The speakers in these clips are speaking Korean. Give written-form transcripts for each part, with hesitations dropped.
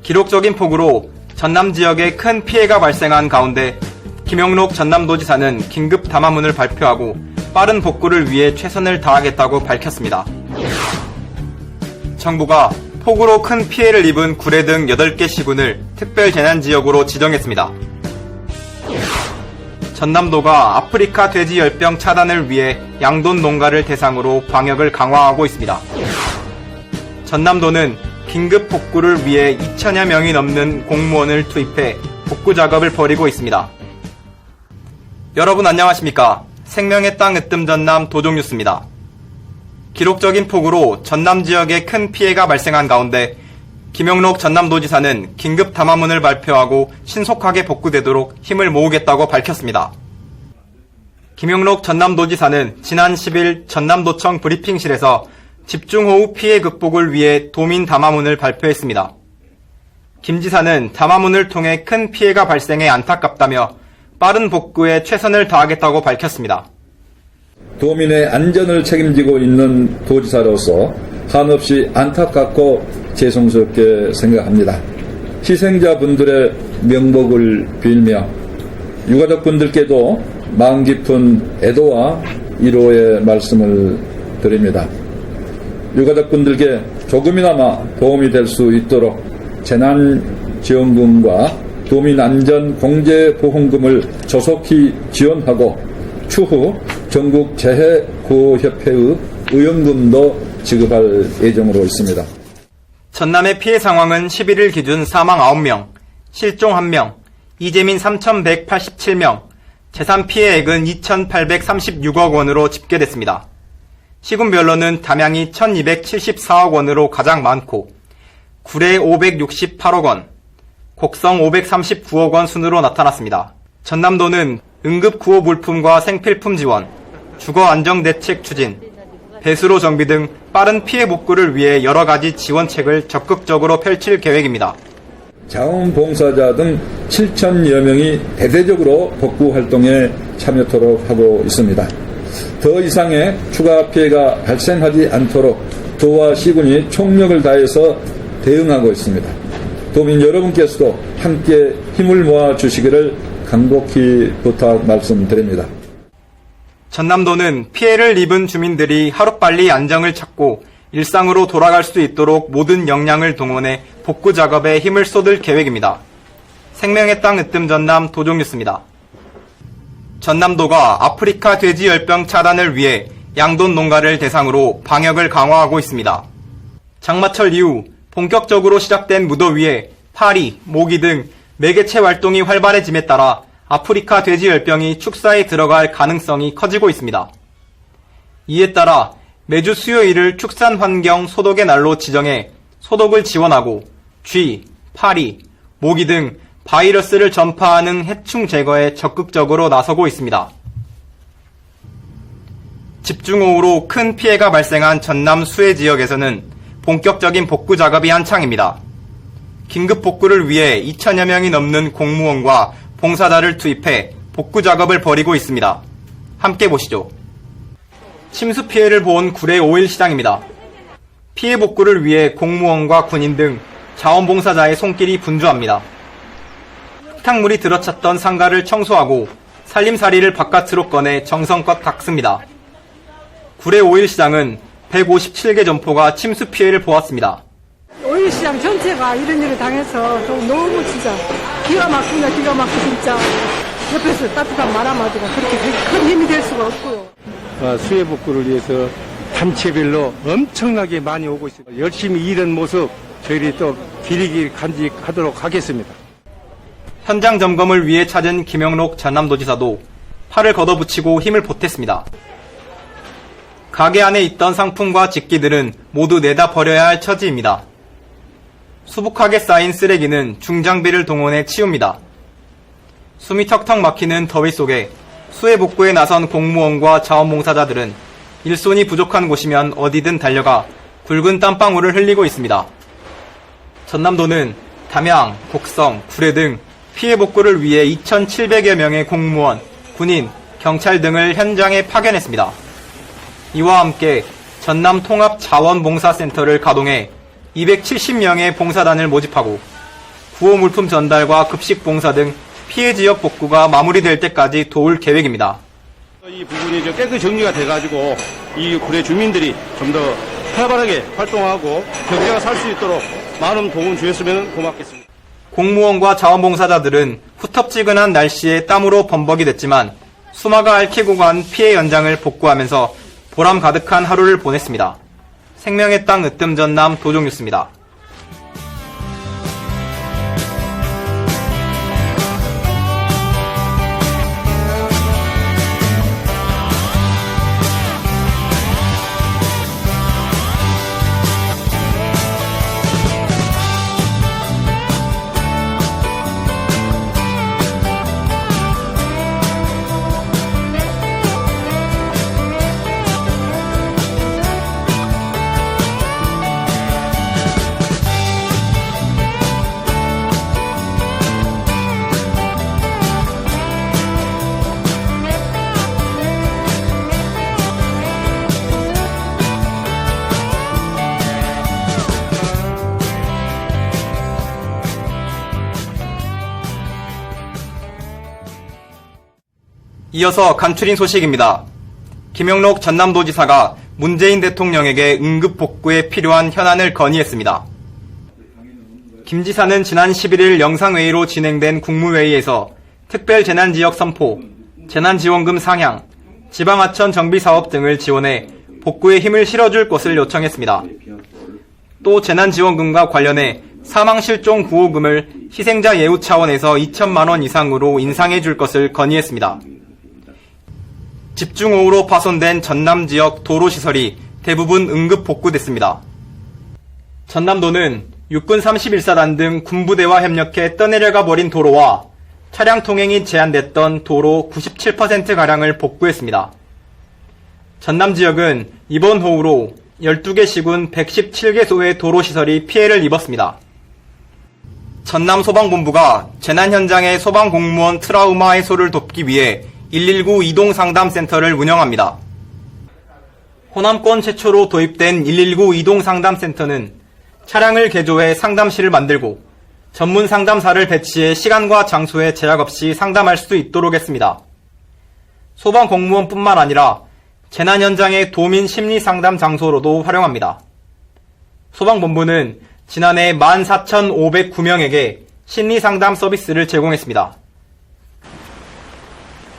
기록적인 폭우로 전남 지역에 큰 피해가 발생한 가운데 김영록 전남도지사는 긴급 담화문을 발표하고 빠른 복구를 위해 최선을 다하겠다고 밝혔습니다. 정부가 폭우로 큰 피해를 입은 구례 등 8개 시군을 특별재난지역으로 지정했습니다. 전남도가 아프리카 돼지열병 차단을 위해 양돈 농가를 대상으로 방역을 강화하고 있습니다. 전남도는 긴급 복구를 위해 2천여 명이 넘는 공무원을 투입해 복구 작업을 벌이고 있습니다. 여러분 안녕하십니까? 생명의 땅 으뜸 전남 도종뉴스입니다. 기록적인 폭우로 전남 지역에 큰 피해가 발생한 가운데 김영록 전남도지사는 긴급 담화문을 발표하고 신속하게 복구되도록 힘을 모으겠다고 밝혔습니다. 김영록 전남도지사는 지난 10일 전남도청 브리핑실에서 집중호우 피해 극복을 위해 도민 담화문을 발표했습니다. 김 지사는 담화문을 통해 큰 피해가 발생해 안타깝다며 빠른 복구에 최선을 다하겠다고 밝혔습니다. 도민의 안전을 책임지고 있는 도지사로서 한없이 안타깝고 죄송스럽게 생각합니다. 희생자분들의 명복을 빌며 유가족분들께도 마음 깊은 애도와 위로의 말씀을 드립니다. 유가족분들께 조금이나마 도움이 될 수 있도록 재난지원금과 도민안전공제보험금을 조속히 지원하고 추후 전국 재해구호협회의 의원금도 지급할 예정으로 있습니다. 전남의 피해 상황은 11일 기준 사망 9명, 실종 1명, 이재민 3,187명, 재산 피해액은 2,836억 원으로 집계됐습니다. 시군별로는 담양이 1,274억 원으로 가장 많고 구례 568억 원, 곡성 539억 원 순으로 나타났습니다. 전남도는 응급구호 물품과 생필품 지원, 주거안정대책 추진, 배수로 정비 등 빠른 피해 복구를 위해 여러 가지 지원책을 적극적으로 펼칠 계획입니다. 자원봉사자 등 7천여 명이 대대적으로 복구 활동에 참여토록 하고 있습니다. 더 이상의 추가 피해가 발생하지 않도록 도와 시군이 총력을 다해서 대응하고 있습니다. 도민 여러분께서도 함께 힘을 모아 주시기를 간곡히 부탁 말씀드립니다. 전남도는 피해를 입은 주민들이 하루빨리 안정을 찾고 일상으로 돌아갈 수 있도록 모든 역량을 동원해 복구 작업에 힘을 쏟을 계획입니다. 생명의 땅 으뜸 전남 도종뉴스입니다. 전남도가 아프리카 돼지열병 차단을 위해 양돈 농가를 대상으로 방역을 강화하고 있습니다. 장마철 이후 본격적으로 시작된 무더위에 파리, 모기 등 매개체 활동이 활발해짐에 따라 아프리카 돼지열병이 축사에 들어갈 가능성이 커지고 있습니다. 이에 따라 매주 수요일을 축산환경 소독의 날로 지정해 소독을 지원하고 쥐, 파리, 모기 등 바이러스를 전파하는 해충 제거에 적극적으로 나서고 있습니다. 집중호우로 큰 피해가 발생한 전남 수해 지역에서는 본격적인 복구 작업이 한창입니다. 긴급 복구를 위해 2천여 명이 넘는 공무원과 봉사자를 투입해 복구 작업을 벌이고 있습니다. 함께 보시죠. 침수 피해를 본 구례 5일 시장입니다. 피해 복구를 위해 공무원과 군인 등 자원봉사자의 손길이 분주합니다. 흙탕물이 들어찼던 상가를 청소하고 살림살이를 바깥으로 꺼내 정성껏 닦습니다. 구례 5일 시장은 157개 점포가 침수 피해를 보았습니다. 5일 시장 전체가 이런 일을 당해서 좀 너무 진짜 기가 막히다 기가 막히다 진짜 옆에서 따뜻한 말 한마디가 그렇게 큰 힘이 될 수가 없고요. 수해 복구를 위해서 단체별로 엄청나게 많이 오고 있습니다. 열심히 일하는 모습 저희들이 또 길이길 간직하도록 하겠습니다. 현장 점검을 위해 찾은 김영록 전남도지사도 팔을 걷어붙이고 힘을 보탰습니다. 가게 안에 있던 상품과 직기들은 모두 내다 버려야 할 처지입니다. 수북하게 쌓인 쓰레기는 중장비를 동원해 치웁니다. 숨이 턱턱 막히는 더위 속에 수해 복구에 나선 공무원과 자원봉사자들은 일손이 부족한 곳이면 어디든 달려가 굵은 땀방울을 흘리고 있습니다. 전남도는 담양, 곡성, 구례 등 피해 복구를 위해 2,700여 명의 공무원, 군인, 경찰 등을 현장에 파견했습니다. 이와 함께 전남 통합 자원봉사센터를 가동해 270명의 봉사단을 모집하고 구호 물품 전달과 급식 봉사 등 피해 지역 복구가 마무리될 때까지 도울 계획입니다. 이 부분이 좀 깨끗이 정리가 돼가지고 이 구례 주민들이 좀 더 활발하게 활동하고 경제가 살 수 있도록 많은 도움 주셨으면 고맙겠습니다. 공무원과 자원봉사자들은 후텁지근한 날씨에 땀으로 범벅이 됐지만 수마가 앓히고 간 피해 현장을 복구하면서 보람 가득한 하루를 보냈습니다. 생명의 땅 으뜸 전남 도종뉴스입니다. 이어서 간추린 소식입니다. 김영록 전남도지사가 문재인 대통령에게 응급 복구에 필요한 현안을 건의했습니다. 김 지사는 지난 11일 영상회의로 진행된 국무회의에서 특별재난지역 선포, 재난지원금 상향, 지방하천 정비사업 등을 지원해 복구에 힘을 실어줄 것을 요청했습니다. 또 재난지원금과 관련해 사망실종 구호금을 희생자 예우 차원에서 2천만 원 이상으로 인상해 줄 것을 건의했습니다. 집중호우로 파손된 전남 지역 도로시설이 대부분 응급 복구됐습니다. 전남도는 육군 31사단 등 군부대와 협력해 떠내려가 버린 도로와 차량 통행이 제한됐던 도로 97%가량을 복구했습니다. 전남 지역은 이번 호우로 12개 시군 117개소의 도로시설이 피해를 입었습니다. 전남소방본부가 재난 현장의 소방공무원 트라우마 해소를 돕기 위해 119 이동상담센터를 운영합니다. 호남권 최초로 도입된 119 이동상담센터는 차량을 개조해 상담실을 만들고 전문 상담사를 배치해 시간과 장소에 제약 없이 상담할 수 있도록 했습니다. 소방공무원뿐만 아니라 재난 현장의 도민 심리상담 장소로도 활용합니다. 소방본부는 지난해 14,509명에게 심리상담 서비스를 제공했습니다.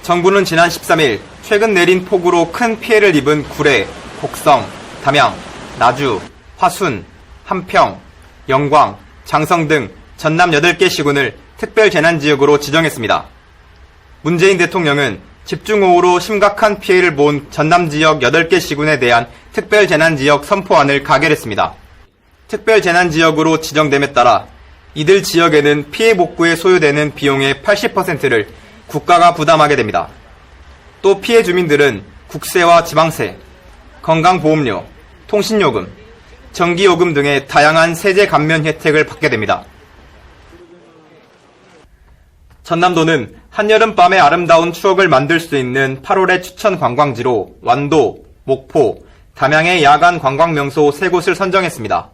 정부는 지난 13일 최근 내린 폭우로 큰 피해를 입은 구례, 곡성, 담양, 나주, 화순, 함평, 영광, 장성 등 전남 8개 시군을 특별재난지역으로 지정했습니다. 문재인 대통령은 집중호우로 심각한 피해를 본 전남 지역 8개 시군에 대한 특별재난지역 선포안을 가결했습니다. 특별재난지역으로 지정됨에 따라 이들 지역에는 피해 복구에 소요되는 비용의 80%를 국가가 부담하게 됩니다. 또 피해 주민들은 국세와 지방세, 건강보험료, 통신요금, 전기요금 등의 다양한 세제 감면 혜택을 받게 됩니다. 전남도는 한여름밤의 아름다운 추억을 만들 수 있는 8월의 추천 관광지로 완도, 목포, 담양의 야간 관광명소 3곳을 선정했습니다.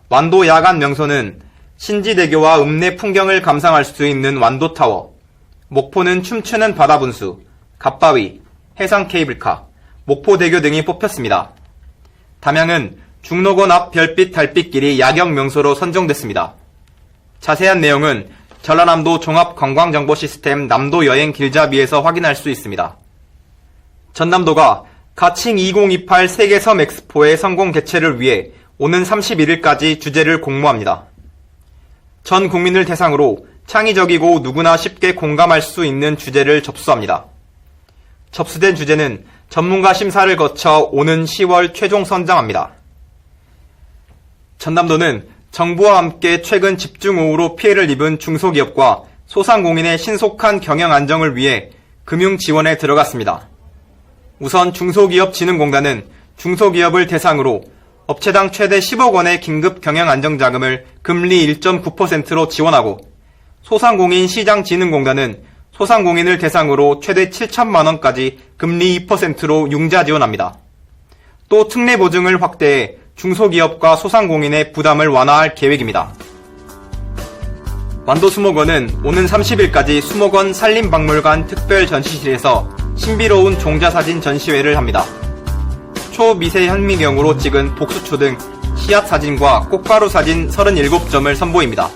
완도 야간 명소는 신지대교와 읍내 풍경을 감상할 수 있는 완도타워, 목포는 춤추는 바다분수, 갓바위, 해상 케이블카, 목포대교 등이 뽑혔습니다. 담양은 중록원 앞 별빛 달빛길이 야경 명소로 선정됐습니다. 자세한 내용은 전라남도 종합관광정보시스템 남도 여행 길잡이에서 확인할 수 있습니다. 전남도가 가칭 2028 세계섬 엑스포의 성공 개최를 위해 오는 31일까지 주제를 공모합니다. 전 국민을 대상으로 창의적이고 누구나 쉽게 공감할 수 있는 주제를 접수합니다. 접수된 주제는 전문가 심사를 거쳐 오는 10월 최종 선정합니다. 전남도는 정부와 함께 최근 집중호우로 피해를 입은 중소기업과 소상공인의 신속한 경영 안정을 위해 금융 지원에 들어갔습니다. 우선 중소기업진흥공단은 중소기업을 대상으로 업체당 최대 10억 원의 긴급 경영 안정자금을 금리 1.9%로 지원하고 소상공인 시장진흥공단은 소상공인을 대상으로 최대 7천만 원까지 금리 2%로 융자 지원합니다. 또 특례 보증을 확대해 중소기업과 소상공인의 부담을 완화할 계획입니다. 완도수목원은 오는 30일까지 수목원 산림박물관 특별 전시실에서 신비로운 종자사진 전시회를 합니다. 초미세 현미경으로 찍은 복수초 등 씨앗 사진과 꽃가루 사진 37점을 선보입니다.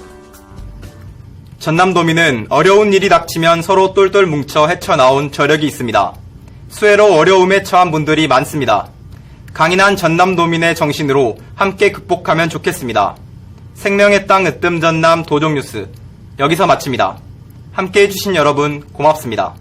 전남도민은 어려운 일이 닥치면 서로 똘똘 뭉쳐 헤쳐나온 저력이 있습니다. 수해로 어려움에 처한 분들이 많습니다. 강인한 전남도민의 정신으로 함께 극복하면 좋겠습니다. 생명의 땅 으뜸 전남 도종뉴스 여기서 마칩니다. 함께 해주신 여러분 고맙습니다.